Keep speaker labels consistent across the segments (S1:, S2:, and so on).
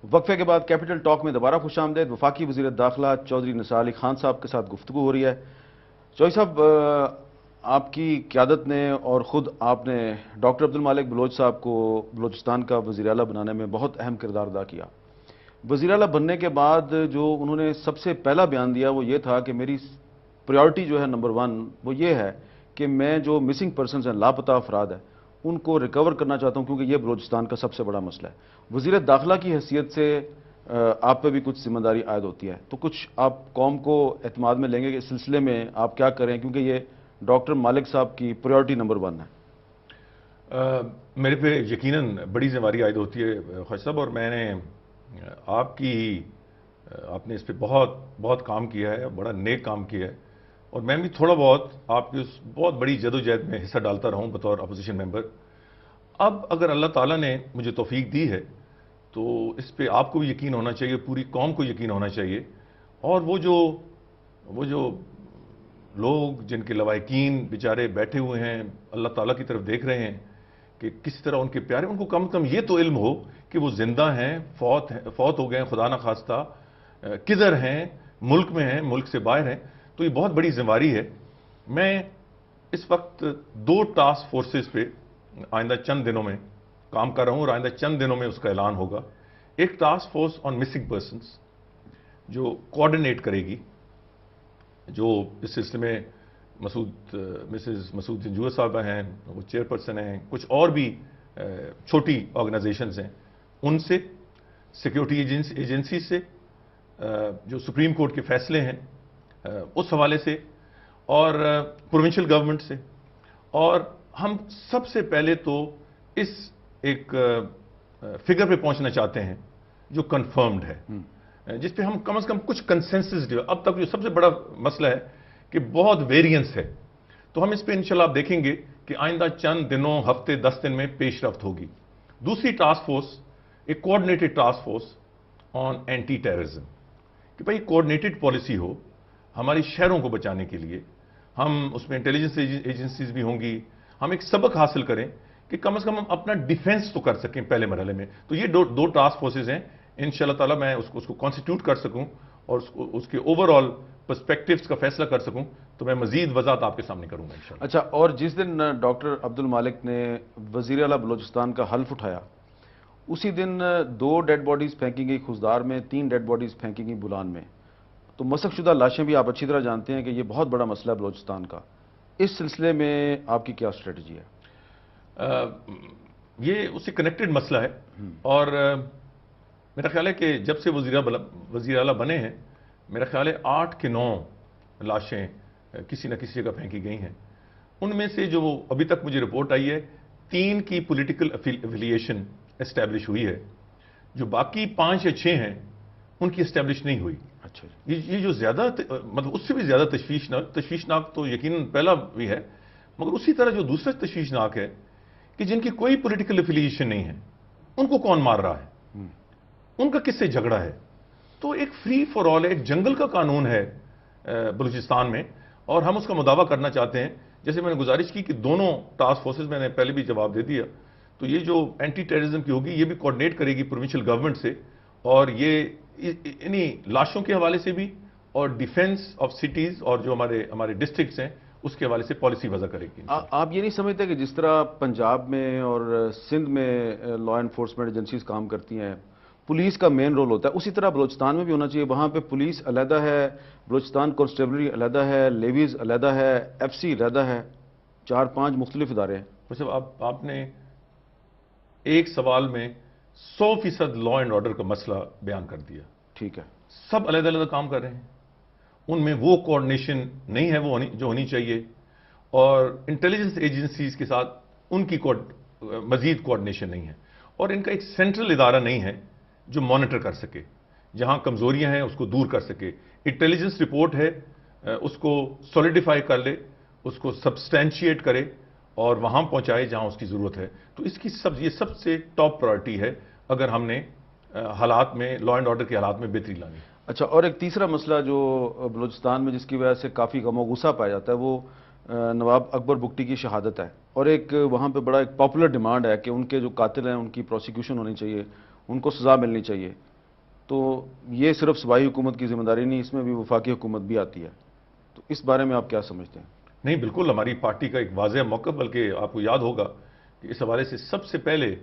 S1: وقفے کے بعد کیپٹل ٹاک میں دوبارہ خوش آمدید. وفاقی وزیر داخلہ چودھری نثار علی خان صاحب کے ساتھ گفتگو ہو رہی ہے. چودھری صاحب، آپ کی قیادت نے اور خود آپ نے ڈاکٹر عبدالمالک بلوچ صاحب کو بلوچستان کا وزیر اعلیٰ بنانے میں بہت اہم کردار ادا کیا. وزیر اعلیٰ بننے کے بعد جو انہوں نے سب سے پہلا بیان دیا وہ یہ تھا کہ میری پریورٹی جو ہے نمبر 1 وہ یہ ہے کہ میں جو مسنگ پرسنز ہیں، لاپتہ افراد ہیں، ان کو ریکور کرنا چاہتا ہوں کیونکہ یہ بلوچستان کا سب سے بڑا مسئلہ ہے. وزیر داخلہ کی حیثیت سے آپ پہ بھی کچھ ذمہ داری عائد ہوتی ہے، تو کچھ آپ قوم کو اعتماد میں لیں گے کہ اس سلسلے میں آپ کیا کریں، کیونکہ یہ ڈاکٹر مالک صاحب کی پریورٹی نمبر 1 ہے.
S2: میرے پہ یقیناً بڑی ذمہ داری عائد ہوتی ہے خواجہ صاحب، اور میں نے آپ نے اس پہ بہت بہت کام کیا ہے، بڑا نیک کام کیا ہے، اور میں بھی تھوڑا بہت آپ کی اس بہت بڑی جدوجہد میں حصہ ڈالتا رہا ہوں بطور اپوزیشن ممبر. اب اگر اللہ تعالیٰ نے مجھے توفیق دی ہے تو اس پہ آپ کو بھی یقین ہونا چاہیے، پوری قوم کو یقین ہونا چاہیے. اور وہ جو لوگ جن کے لواحقین بیچارے بیٹھے ہوئے ہیں، اللہ تعالیٰ کی طرف دیکھ رہے ہیں کہ کس طرح ان کے پیارے، ان کو کم از کم یہ تو علم ہو کہ وہ زندہ ہیں، فوت ہو گئے ہیں، خدا نخواستہ کدھر ہیں، ملک میں ہیں، ملک سے باہر ہیں. تو یہ بہت بڑی ذمہ داری ہے. میں اس وقت 2 ٹاسک فورسز پہ آئندہ چند دنوں میں کام کر رہا ہوں، اور آئندہ چند دنوں میں اس کا اعلان ہوگا. ایک task force on missing persons جو کوآرڈینیٹ کرے گی، جو اس سلسلے میں مسز مسعود جنجوعہ صاحبہ ہیں، وہ چیئرپرسن ہیں، کچھ اور بھی چھوٹی آرگنائزیشنز ہیں، ان سے، سیکیورٹی ایجنسی سے، جو سپریم کورٹ کے فیصلے ہیں اس حوالے سے، اور پروونشل گورنمنٹ سے. اور ہم سب سے پہلے تو اس ایک فگر پہ پہنچنا چاہتے ہیں جو کنفرمڈ ہے، جس پہ ہم کم از کم کچھ کنسنسس جو اب تک جو سب سے بڑا مسئلہ ہے کہ بہت ویریئنس ہے. تو ہم اس پہ انشاءاللہ آپ دیکھیں گے کہ آئندہ چند دنوں، ہفتے، 10 دن میں پیش رفت ہوگی. دوسری ٹاسک فورس ایک coordinated task force on anti terrorism, کہ بھائی کوآرڈینیٹڈ پالیسی ہو ہماری شہروں کو بچانے کے لیے. ہم اس میں انٹیلیجنس ایجنسیز بھی ہوں گی. ہم ایک سبق حاصل کریں کہ کم از کم ہم اپنا ڈیفنس تو کر سکیں پہلے مرحلے میں. تو یہ دو ٹاسک فورسز ہیں. انشاءاللہ تعالی میں اس کو کانسٹیٹیوٹ کر سکوں اور اس کے اوور آل پرسپیکٹیوز کا فیصلہ کر سکوں تو میں مزید وضاحت آپ کے سامنے کروں گا انشاءاللہ.
S1: اچھا، اور جس دن ڈاکٹر عبدالمالک نے وزیر اعلیٰ بلوچستان کا حلف اٹھایا، اسی دن 2 ڈیڈ باڈیز پھینکی گئی خوزدار میں، 3 ڈیڈ باڈیز پھینکی گئی بولان میں. تو مسخ شدہ لاشیں بھی آپ اچھی طرح جانتے ہیں کہ یہ بہت بڑا مسئلہ ہے بلوچستان کا. اس سلسلے میں آپ کی کیا اسٹریٹجی ہے؟
S2: یہ اس سے کنیکٹڈ مسئلہ ہے، اور میرا خیال ہے کہ جب سے وزیر اعلیٰ بنے ہیں، میرا خیال ہے 8 کہ 9 لاشیں کسی نہ کسی جگہ پھینکی گئی ہیں. ان میں سے جو ابھی تک مجھے رپورٹ آئی ہے 3 کی پولیٹیکل افیلیشن اسٹیبلش ہوئی ہے. جو باقی 5 یا 6 ہیں ان کی اسٹیبلش نہیں ہوئی.
S1: اچھا،
S2: یہ جو زیادہ مطلب اس سے بھی زیادہ تشویشناک تو یقیناً پہلا بھی ہے، مگر اسی طرح جو دوسرا تشویشناک ہے کہ جن کی کوئی پولیٹیکل افیلیشن نہیں ہے ان کو کون مار رہا ہے، ان کا کس سے جھگڑا ہے. تو ایک فری فار آل، ایک جنگل کا قانون ہے بلوچستان میں، اور ہم اس کا مداوع کرنا چاہتے ہیں. جیسے میں نے گزارش کی کہ دونوں ٹاسک فورسز، میں نے پہلے بھی جواب دے دیا، تو یہ جو اینٹی ٹیررزم کی ہوگی یہ بھی کوآرڈینیٹ کرے گی پروونشل گورنمنٹ سے، اور یہ انہی لاشوں کے حوالے سے بھی اور ڈیفنس آف سٹیز اور جو ہمارے ڈسٹرکٹس ہیں اس کے حوالے سے پالیسی وضع کرے گی.
S1: آپ یہ نہیں سمجھتے کہ جس طرح پنجاب میں اور سندھ میں لا انفورسمنٹ ایجنسیز کام کرتی ہیں، پولیس کا مین رول ہوتا ہے، اسی طرح بلوچستان میں بھی ہونا چاہیے؟ وہاں پہ پولیس علیحدہ ہے، بلوچستان کانسٹیبلری علیحدہ ہے، لیویز علیحدہ ہے، ایف سی علیحدہ ہے، 4-5 مختلف ادارے ہیں.
S2: آپ نے ایک سوال میں 100% لا اینڈ آرڈر کا مسئلہ بیان کر دیا.
S1: ٹھیک ہے،
S2: سب علیحدہ علیحدہ کام کر رہے ہیں، ان میں وہ کوآرڈینیشن نہیں ہے وہ جو ہونی چاہیے، اور انٹیلیجنس ایجنسیز کے ساتھ ان کی مزید کوآرڈینیشن نہیں ہے، اور ان کا ایک سینٹرل ادارہ نہیں ہے جو مانیٹر کر سکے، جہاں کمزوریاں ہیں اس کو دور کر سکے. انٹیلیجنس رپورٹ ہے اس کو سولیڈیفائی کر لے، اس کو سبسٹینشیٹ کرے اور وہاں پہنچائے جہاں اس کی ضرورت ہے. تو یہ سب سے ٹاپ پرائرٹی ہے اگر ہم نے حالات میں، لا اینڈ آرڈر کے حالات میں بہتری لانی.
S1: اچھا، اور ایک تیسرا مسئلہ جو بلوچستان میں جس کی وجہ سے کافی غم و غصہ پایا جاتا ہے وہ نواب اکبر بگٹی کی شہادت ہے، اور ایک وہاں پہ بڑا ایک پاپولر ڈیمانڈ ہے کہ ان کے جو قاتل ہیں ان کی پروسیکیوشن ہونی چاہیے، ان کو سزا ملنی چاہیے. تو یہ صرف صوبائی حکومت کی ذمہ داری نہیں، اس میں بھی وفاقی حکومت بھی آتی ہے، تو اس بارے میں آپ کیا سمجھتے ہیں؟
S2: نہیں، بالکل ہماری پارٹی کا ایک واضح موقف، بلکہ آپ کو یاد ہوگا کہ اس حوالے سے سب سے پہلے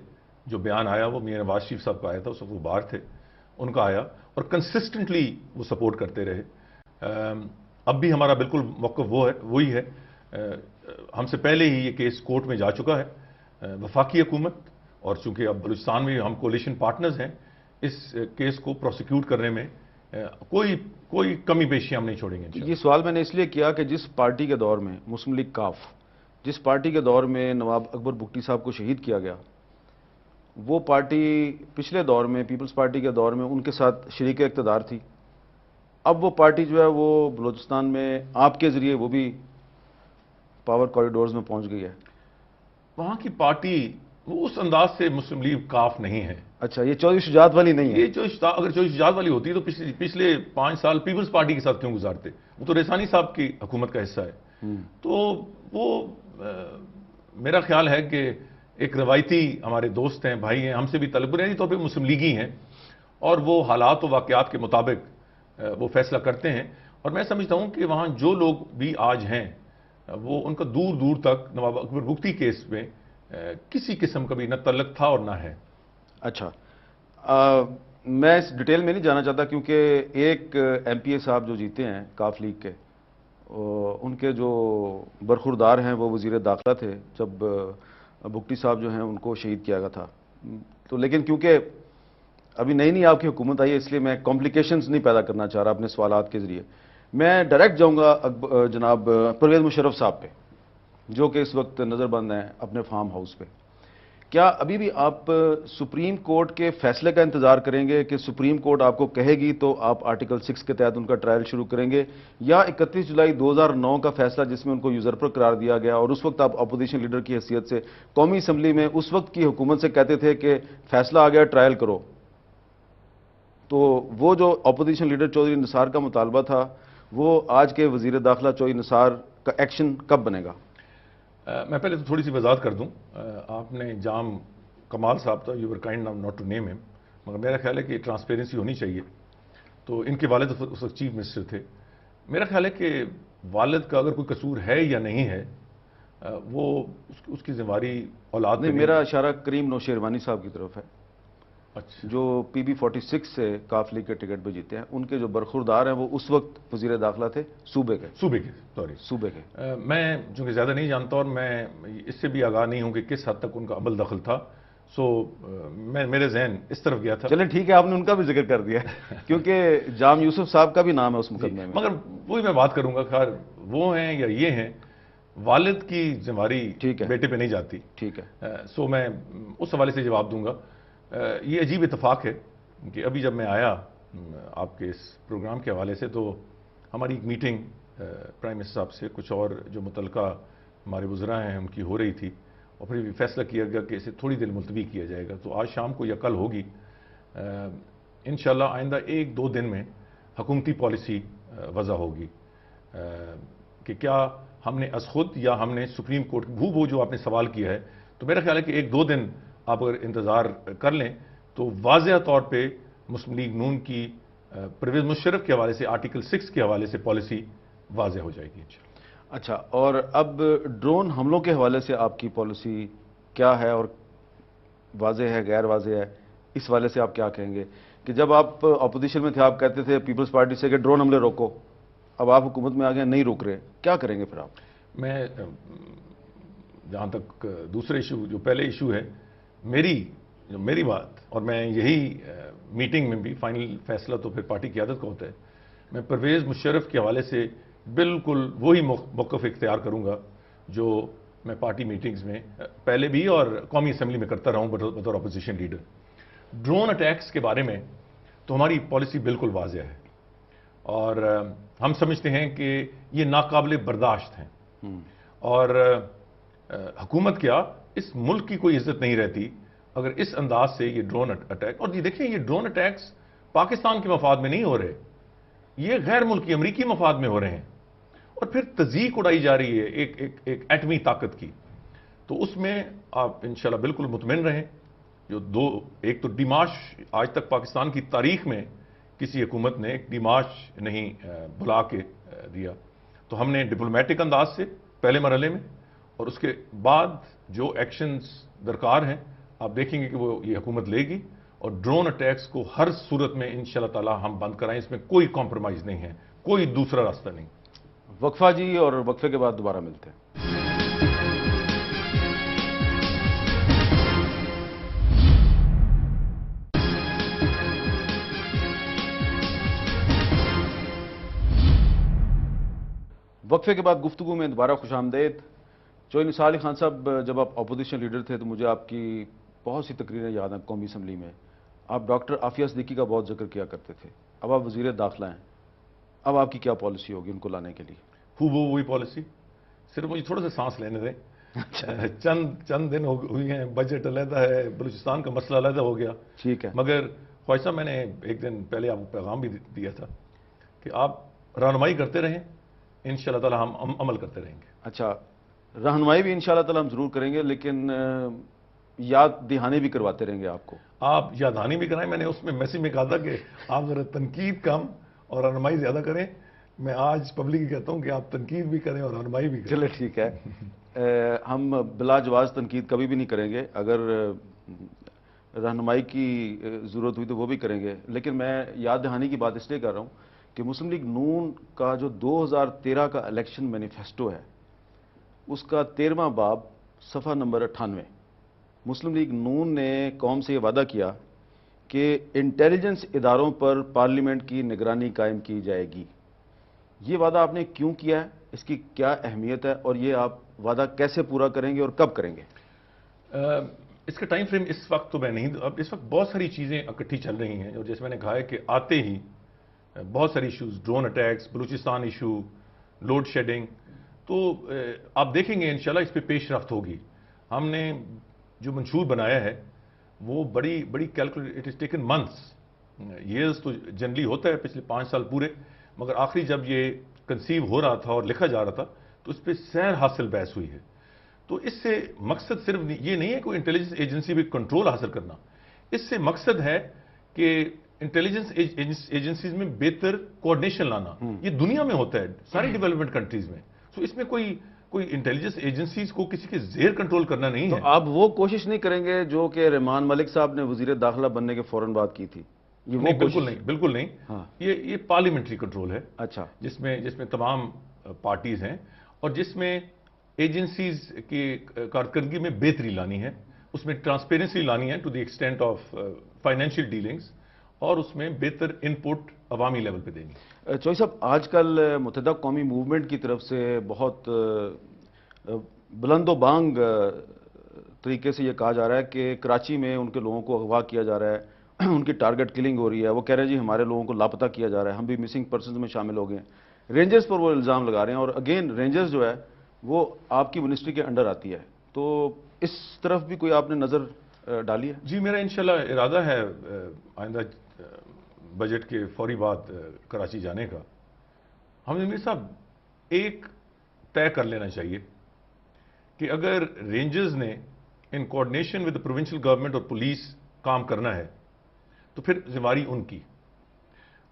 S2: جو بیان آیا وہ میاں نواز شریف صاحب کا آیا تھا، اس وقت وہ باہر تھے، ان کا آیا اور کنسسٹنٹلی وہ سپورٹ کرتے رہے۔ اب بھی ہمارا بالکل موقف وہی ہے۔ ہم سے پہلے ہی یہ کیس کورٹ میں جا چکا ہے، وفاقی حکومت، اور چونکہ اب بلوچستان میں ہم کولیشن پارٹنرز ہیں، اس کیس کو پروسیکیوٹ کرنے میں کوئی کمی بیشی ہم نہیں چھوڑیں گے انشاءاللہ۔
S1: یہ سوال میں نے اس لیے کیا کہ جس پارٹی کے دور میں مسلم لیگ کاف، جس پارٹی کے دور میں نواب اکبر بگٹی صاحب کو شہید کیا گیا، وہ پارٹی پچھلے دور میں پیپلز پارٹی کے دور میں ان کے ساتھ شریک اقتدار تھی۔ اب وہ پارٹی جو ہے وہ بلوچستان میں آپ کے ذریعے وہ بھی پاور کوریڈورز میں پہنچ گئی ہے۔
S2: وہاں کی پارٹی وہ اس انداز سے مسلم لیگ کاف نہیں ہے۔
S1: اچھا، یہ چودھری شجاعت والی نہیں ہے؟
S2: یہ اگر چوہدری شجاعت والی ہوتی تو پچھلے 5 سال پیپلز پارٹی کے ساتھ کیوں گزارتے؟ وہ تو ریسانی صاحب کی حکومت کا حصہ ہے۔ تو وہ میرا خیال ہے کہ ایک روایتی ہمارے دوست ہیں، بھائی ہیں، ہم سے بھی تعلق بنیادی طور پہ مسلم لیگی ہیں، اور وہ حالات و واقعات کے مطابق وہ فیصلہ کرتے ہیں۔ اور میں سمجھتا ہوں کہ وہاں جو لوگ بھی آج ہیں وہ ان کا دور دور تک نواب اکبر بگٹی کیس میں کسی قسم کا بھی نہ تعلق تھا اور نہ ہے۔
S1: اچھا، میں اس ڈیٹیل میں نہیں جانا چاہتا، کیونکہ ایک ایم پی اے صاحب جو جیتے ہیں کاف لیگ کے، ان کے جو برخوردار ہیں وہ وزیر داخلہ تھے جب بگٹی صاحب جو ہیں ان کو شہید کیا گیا تھا۔ تو لیکن کیونکہ ابھی نئی آپ کی حکومت آئی ہے، اس لیے میں کمپلیکیشنز نہیں پیدا کرنا چاہ رہا اپنے سوالات کے ذریعے۔ میں ڈائریکٹ جاؤں گا جناب پرویز مشرف صاحب پہ، جو کہ اس وقت نظر بند ہیں اپنے فارم ہاؤس پہ۔ کیا ابھی بھی آپ سپریم کورٹ کے فیصلے کا انتظار کریں گے کہ سپریم کورٹ آپ کو کہے گی تو آپ آرٹیکل 6 کے تحت ان کا ٹرائل شروع کریں گے، یا 31 جولائی 2009 کا فیصلہ جس میں ان کو یوزرپر قرار دیا گیا اور اس وقت آپ اپوزیشن لیڈر کی حیثیت سے قومی اسمبلی میں اس وقت کی حکومت سے کہتے تھے کہ فیصلہ آ گیا ٹرائل کرو، تو وہ جو اپوزیشن لیڈر چودھری نثار کا مطالبہ تھا وہ آج کے وزیر داخلہ چودھری نثار کا ایکشن کب بنے گا؟
S2: میں پہلے تو تھوڑی سی وضاحت کر دوں۔ آپ نے جام کمال صاحب تھا، you were kind not to name ہم، مگر میرا خیال ہے کہ ٹرانسپیرنسی ہونی چاہیے۔ تو ان کے والد اس وقت چیف منسٹر تھے۔ میرا خیال ہے کہ والد کا اگر کوئی قصور ہے یا نہیں ہے، وہ اس کی ذمہ داری اولاد
S1: نہیں، میرا اشارہ کریم نوشیروانی صاحب کی طرف ہے،
S2: اچھا،
S1: جو پی بی 46 سے کاف لیگ کے ٹکٹ پہ جیتے ہیں۔ ان کے جو برخوردار ہیں وہ اس وقت وزیر داخلہ تھے صوبے کے۔
S2: میں چونکہ زیادہ نہیں جانتا اور میں اس سے بھی آگاہ نہیں ہوں کہ کس حد تک ان کا عمل دخل تھا، میرے ذہن اس طرف گیا تھا۔
S1: چلیں ٹھیک ہے، آپ نے ان کا بھی ذکر کر دیا کیونکہ جام یوسف صاحب کا بھی نام ہے اس مقدمے میں۔
S2: مگر وہی میں بات کروں گا، خیر وہ ہیں یا یہ ہیں، والد کی ذمہ داری بیٹے پہ نہیں جاتی۔
S1: ٹھیک ہے،
S2: میں اس حوالے سے جواب دوں گا۔ یہ عجیب اتفاق ہے کہ ابھی جب میں آیا آپ کے اس پروگرام کے حوالے سے، تو ہماری ایک میٹنگ پرائم منسٹر صاحب سے کچھ اور جو متعلقہ ہمارے وزراء ہیں ان کی ہو رہی تھی، اور پھر فیصلہ کیا گیا کہ اسے تھوڑی دیر ملتوی کیا جائے گا۔ تو آج شام کو یا کل ہوگی انشاءاللہ، آئندہ 1-2 دن میں حکومتی پالیسی وضع ہوگی کہ کیا ہم نے از خود یا ہم نے سپریم کورٹ وہ جو آپ نے سوال کیا ہے۔ تو میرا خیال ہے کہ 1-2 دن آپ اگر انتظار کر لیں تو واضح طور پہ مسلم لیگ نون کی پرویز مشرف کے حوالے سے آرٹیکل 6 کے حوالے سے پالیسی واضح ہو جائے گی انشاءاللہ۔
S1: اچھا، اور اب ڈرون حملوں کے حوالے سے آپ کی پالیسی کیا ہے، اور واضح ہے غیر واضح ہے، اس حوالے سے آپ کیا کہیں گے کہ جب آپ اپوزیشن میں تھے آپ کہتے تھے پیپلز پارٹی سے کہ ڈرون حملے روکو، اب آپ حکومت میں آ گئے نہیں روک رہے، کیا کریں گے پھر آپ؟
S2: میں جہاں تک دوسرے ایشو جو پہلے ایشو ہے، میری بات، اور میں یہی میٹنگ میں بھی فائنل فیصلہ تو پھر پارٹی قیادت کا ہوتا ہے، میں پرویز مشرف کے حوالے سے بالکل وہی موقف اختیار کروں گا جو میں پارٹی میٹنگز میں پہلے بھی اور قومی اسمبلی میں کرتا رہا ہوں بطور اپوزیشن لیڈر۔ ڈرون اٹیکس کے بارے میں تو ہماری پالیسی بالکل واضح ہے، اور ہم سمجھتے ہیں کہ یہ ناقابل برداشت ہیں، اور حکومت کیا اس ملک کی کوئی عزت نہیں رہتی اگر اس انداز سے یہ ڈرون اٹیک، اور یہ دیکھیں یہ ڈرون اٹیکس پاکستان کے مفاد میں نہیں ہو رہے، یہ غیر ملکی امریکی مفاد میں ہو رہے ہیں، اور پھر تزیق اڑائی جا رہی ہے ایک ایٹمی طاقت کی۔ تو اس میں آپ انشاءاللہ بالکل مطمئن رہیں ایک تو ڈیمارش آج تک پاکستان کی تاریخ میں کسی حکومت نے ایک ڈیمارش نہیں بلا کے دیا. تو ہم نے ڈپلومیٹک انداز سے پہلے مرحلے میں، اور اس کے بعد جو ایکشنز درکار ہیں آپ دیکھیں گے کہ وہ یہ حکومت لے گی، اور ڈرون اٹیکس کو ہر صورت میں انشاءاللہ تعالی ہم بند کرائیں. اس میں کوئی کمپرومائز نہیں ہے، کوئی دوسرا راستہ نہیں.
S1: وقفہ جی، اور وقفے کے بعد دوبارہ ملتے ہیں. وقفے کے بعد گفتگو میں دوبارہ خوش آمدید. چودھری نثار علی خان صاحب، جب آپ اپوزیشن لیڈر تھے تو مجھے آپ کی بہت سی تقریریں یاد ہیں قومی اسمبلی میں. آپ ڈاکٹر عافیہ صدیقی کا بہت ذکر کیا کرتے تھے. اب آپ وزیر داخلہ ہیں، اب آپ کی کیا پالیسی ہوگی ان کو لانے کے لیے؟
S2: وہی پالیسی. صرف مجھے تھوڑا سا سانس لینے دیں. چند دن ہوئی ہیں، بجٹ علیحدہ ہے، بلوچستان کا مسئلہ علیحدہ ہو گیا.
S1: ٹھیک ہے.
S2: مگر خواجہ صاحب، میں نے ایک دن پہلے آپ کو پیغام بھی دیا تھا کہ آپ رہنمائی کرتے رہیں، انشاءاللہ تعالی ہم عمل کرتے رہیں گے.
S1: اچھا، رہنمائی بھی انشاءاللہ تعالی ہم ضرور کریں گے، لیکن یاد دہانی بھی کرواتے رہیں گے آپ کو.
S2: آپ یاددہانی بھی کرائیں. میں نے اس میں میسیج میں کہا تھا کہ آپ ذرا تنقید کم اور رہنمائی زیادہ کریں. میں آج پبلک کہتا ہوں کہ آپ تنقید بھی کریں اور رہنمائی بھی کریں.
S1: چلے ٹھیک ہے. ہم بلا جواز تنقید کبھی بھی نہیں کریں گے. اگر رہنمائی کی ضرورت ہوئی تو وہ بھی کریں گے. لیکن میں یاد دہانی کی بات اس لیے کر رہا ہوں کہ مسلم لیگ نون کا جو 2013 کا الیکشن مینیفیسٹو ہے، اس کا 13واں باب صفحہ نمبر 98، مسلم لیگ نون نے قوم سے یہ وعدہ کیا کہ انٹیلیجنس اداروں پر پارلیمنٹ کی نگرانی قائم کی جائے گی. یہ وعدہ آپ نے کیوں کیا ہے؟ اس کی کیا اہمیت ہے؟ اور یہ آپ وعدہ کیسے پورا کریں گے اور کب کریں گے؟
S2: اس کا ٹائم فریم اس وقت تو میں نہیں. اب اس وقت بہت ساری چیزیں اکٹھی چل رہی ہیں، اور جیسے میں نے کہا ہے کہ آتے ہی بہت ساری issues, drone attacks, Balochistan issue, load shedding, تو آپ دیکھیں گے انشاءاللہ اس پہ پیش رفت ہوگی. ہم نے جو منشور بنایا ہے وہ بڑی calculate, it is taken months. Years تو جنرلی ہوتا ہے پچھلے 5 سال پورے، مگر آخری جب یہ کنسیو ہو رہا تھا اور لکھا جا رہا تھا تو اس پہ سیر حاصل بحث ہوئی ہے. تو اس سے مقصد صرف یہ نہیں ہے کوئی انٹیلیجنس ایجنسی پہ کنٹرول حاصل کرنا. اس سے مقصد ہے کہ انٹیلیجنس ایجنسیز میں بہتر کوآرڈینیشن لانا. یہ دنیا میں ہوتا ہے ساری ڈیولپمنٹ کنٹریز میں. تو اس میں کوئی انٹیلیجنس ایجنسیز کو کسی کے زیر کنٹرول کرنا نہیں ہے.
S1: تو آپ وہ کوشش نہیں کریں گے جو کہ رحمان ملک صاحب نے وزیر داخلہ بننے کے فوراً بعد کی تھی؟ یہ وہ
S2: بالکل نہیں. یہ پارلیمنٹری کنٹرول ہے.
S1: اچھا.
S2: جس میں تمام پارٹیز ہیں، اور جس میں ایجنسیز کی کارکردگی میں بہتری لانی ہے، اس میں ٹرانسپیرنسی لانی ہے to the extent of financial dealings, اور اس میں بہتر ان پٹ عوامی لیول پہ دیں گے.
S1: چوہدری صاحب، آج کل متحدہ قومی موومنٹ کی طرف سے بہت بلند و بانگ طریقے سے یہ کہا جا رہا ہے کہ کراچی میں ان کے لوگوں کو اغوا کیا جا رہا ہے، ان کی ٹارگٹ کلنگ ہو رہی ہے. وہ کہہ رہے ہیں جی ہمارے لوگوں کو لاپتہ کیا جا رہا ہے، ہم بھی مسنگ پرسنز میں شامل ہو گئے ہیں. رینجرز پر وہ الزام لگا رہے ہیں، اور اگین رینجرز جو ہے وہ آپ کی منسٹری کے انڈر آتی ہے. تو اس طرف بھی کوئی آپ نے نظر ڈالی ہے؟
S2: جی، میرا انشاءاللہ ارادہ ہے آئندہ بجٹ کے فوری بعد کراچی جانے کا. ہم نے صاحب ایک طے کر لینا چاہیے کہ اگر رینجرز نے ان کوآرڈینیشن ود پروونشل گورنمنٹ اور پولیس کام کرنا ہے تو پھر ذمہ داری ان کی.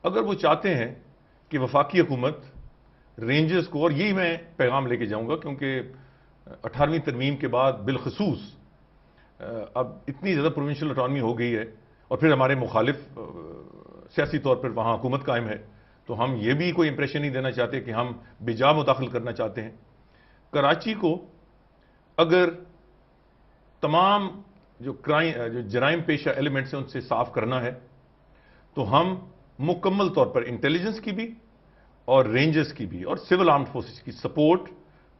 S2: اگر وہ چاہتے ہیں کہ وفاقی حکومت رینجرز کو، اور یہی میں پیغام لے کے جاؤں گا کیونکہ 18ویں ترمیم کے بعد بالخصوص اب اتنی زیادہ پروونشل اٹانومی ہو گئی ہے، اور پھر ہمارے مخالف سیاسی طور پر وہاں حکومت قائم ہے، تو ہم یہ بھی کوئی امپریشن نہیں دینا چاہتے کہ ہم بجا مداخل کرنا چاہتے ہیں. کراچی کو اگر تمام جو جرائم پیشہ ایلیمنٹس ہیں ان سے صاف کرنا ہے تو ہم مکمل طور پر انٹیلیجنس کی بھی اور رینجرز کی بھی اور سول آرمڈ فورسز کی سپورٹ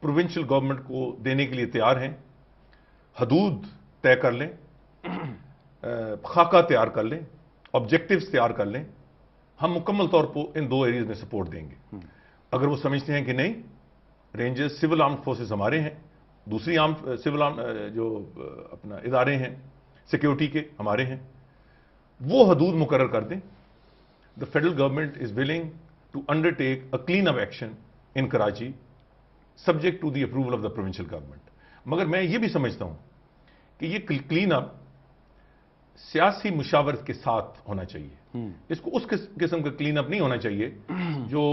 S2: پروونشل گورنمنٹ کو دینے کے لیے تیار ہیں. حدود طے کر لیں، خاکہ تیار کر لیں، آبجیکٹیوز تیار کر لیں. ہم مکمل طور پر ان 2 ایریز میں سپورٹ دیں گے. اگر وہ سمجھتے ہیں کہ نہیں، رینجرز سول آرمڈ فورسز ہمارے ہیں، دوسری سول جو اپنا ادارے ہیں سیکیورٹی کے ہمارے ہیں، وہ حدود مقرر کر دیں. The federal government is willing to undertake a clean-up action in Karachi subject to the approval of the provincial government. مگر میں یہ بھی سمجھتا ہوں کہ یہ کلین اپ سیاسی مشاورت کے ساتھ ہونا چاہیے. اس کو اس قسم کا کلین اپ نہیں ہونا چاہیے جو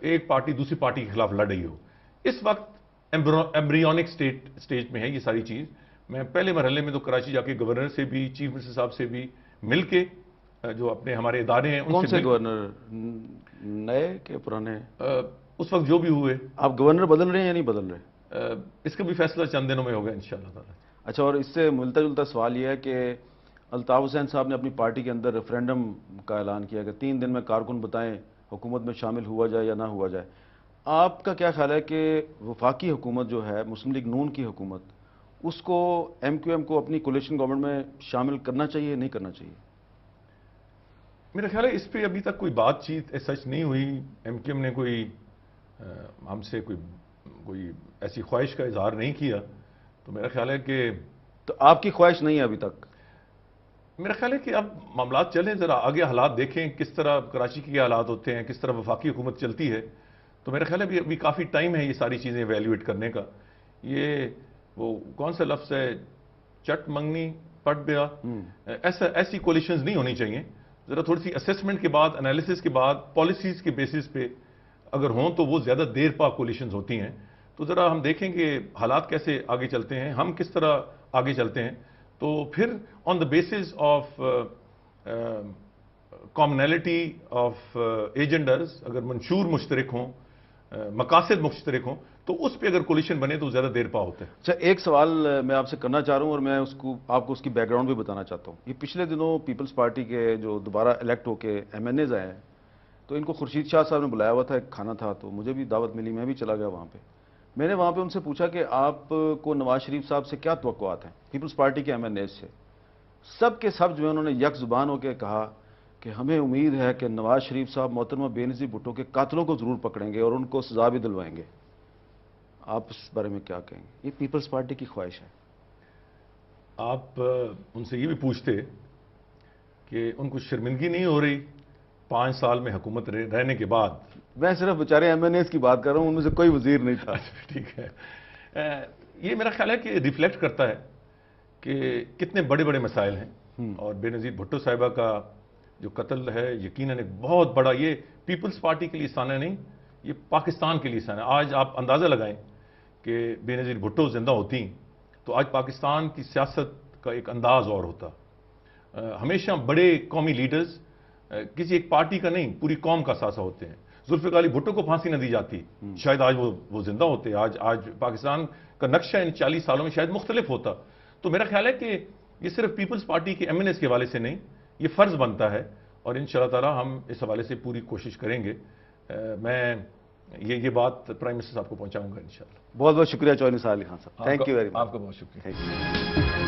S2: ایک پارٹی دوسری پارٹی کے خلاف لڑ رہی ہو. اس وقت ایمبریونک سٹیج میں ہے یہ ساری چیز. میں پہلے مرحلے میں تو کراچی جا کے گورنر سے بھی چیف منسٹر صاحب سے بھی مل کے جو اپنے ہمارے ادارے ہیں
S1: کون سے گورنر نئے کہ پرانے
S2: اس وقت جو بھی ہوئے.
S1: آپ گورنر بدل رہے ہیں یا نہیں بدل رہے؟
S2: اس کا بھی فیصلہ چند دنوں میں ہوگا انشاءاللہ تعالی.
S1: اچھا، اور اس سے ملتا جلتا سوال یہ ہے کہ الطاف حسین صاحب نے اپنی پارٹی کے اندر ریفرینڈم کا اعلان کیا کہ 3 دن میں کارکن بتائیں حکومت میں شامل ہوا جائے یا نہ ہوا جائے. آپ کا کیا خیال ہے کہ وفاقی حکومت جو ہے مسلم لیگ نون کی حکومت، اس کو ایم کیو ایم کو اپنی کولیشن گورنمنٹ میں شامل کرنا چاہیے نہیں کرنا چاہیے؟
S2: میرا خیال ہے اس پہ ابھی تک کوئی بات چیت سچ نہیں ہوئی. ایم کیو ایم نے کوئی ہم سے کوئی ایسی خواہش کا اظہار نہیں کیا. تو میرا خیال ہے کہ
S1: تو آپ کی خواہش نہیں ہے ابھی تک؟
S2: میرا خیال ہے کہ اب معاملات چلیں، ذرا آگے حالات دیکھیں کس طرح کراچی کے حالات ہوتے ہیں، کس طرح وفاقی حکومت چلتی ہے. تو میرا خیال ہے ابھی کافی ٹائم ہے یہ ساری چیزیں ایویلیویٹ کرنے کا. یہ وہ کون سا لفظ ہے، چٹ منگنی پٹ بیا، ایسی کولیشنز نہیں ہونی چاہیے. ذرا تھوڑی سی اسیسمنٹ کے بعد، انالیسس کے بعد، پالیسیز کے بیسس پہ اگر ہوں تو وہ زیادہ دیر پا کولیشنز ہوتی ہیں. تو ذرا ہم دیکھیں کہ حالات کیسے آگے چلتے ہیں، ہم کس طرح آگے چلتے ہیں. تو پھر on the basis of commonality of agendas, اگر منشور مشترک ہوں، مقاصد مشترک ہوں، تو اس پہ اگر کولیشن بنے تو زیادہ دیر پا ہوتا ہے.
S1: اچھا، ایک سوال میں آپ سے کرنا چاہ رہا ہوں اور میں آپ کو اس کی بیک گراؤنڈ بھی بتانا چاہتا ہوں. یہ پچھلے دنوں پیپلز پارٹی کے جو دوبارہ الیکٹ ہو کے ایم این ایز آئے ہیں، تو ان کو خورشید شاہ صاحب نے بلایا ہوا تھا، ایک کھانا تھا، تو مجھے بھی دعوت ملی، میں بھی چلا گیا وہاں پہ. میں نے وہاں پہ ان سے پوچھا کہ آپ کو نواز شریف صاحب سے کیا توقعات ہیں پیپلز پارٹی کے ایم این ایز سے. سب کے سب جو ہے انہوں نے یک زبان ہو کے کہا کہ ہمیں امید ہے کہ نواز شریف صاحب محترمہ بے نظیر بھٹو کے قاتلوں کو ضرور پکڑیں گے اور ان کو سزا بھی دلوائیں گے. آپ اس بارے میں کیا کہیں گے؟ یہ پیپلز پارٹی کی خواہش ہے.
S2: آپ ان سے یہ بھی پوچھتے کہ ان کو شرمندگی نہیں ہو رہی 5 سال میں حکومت رہنے کے بعد.
S1: میں صرف بیچارے ایم این ایز کی بات کر رہا ہوں، ان میں سے کوئی وزیر نہیں تھا.
S2: ٹھیک ہے. یہ میرا خیال ہے کہ ریفلیکٹ کرتا ہے کہ کتنے بڑے بڑے مسائل ہیں. اور بے نظیر بھٹو صاحبہ کا جو قتل ہے یقیناً ایک بہت بڑا، یہ پیپلز پارٹی کے لیے سانحہ نہیں، یہ پاکستان کے لیے سانحہ. آج آپ اندازہ لگائیں کہ بے نظیر بھٹو زندہ ہوتی تو آج پاکستان کی سیاست کا ایک انداز اور ہوتا. ہمیشہ بڑے قومی لیڈرز کسی ایک پارٹی کا نہیں، پوری قوم کا ثاثہ ہوتے ہیں. ذوالفقار علی بھٹو کو پھانسی نہ دی جاتی، شاید آج وہ زندہ ہوتے. آج پاکستان کا نقشہ ان 40 سالوں میں شاید مختلف ہوتا. تو میرا خیال ہے کہ یہ صرف پیپلز پارٹی کے ایم این ایز کے حوالے سے نہیں، یہ فرض بنتا ہے اور انشاءاللہ تعالی ہم اس حوالے سے پوری کوشش کریں گے. میں یہ بات پرائم منسٹر صاحب کو پہنچاؤں گا انشاءاللہ.
S1: بہت بہت شکریہ چودھری نثار علی خان صاحب. Thank you very much.
S2: آپ کا بہت شکریہ.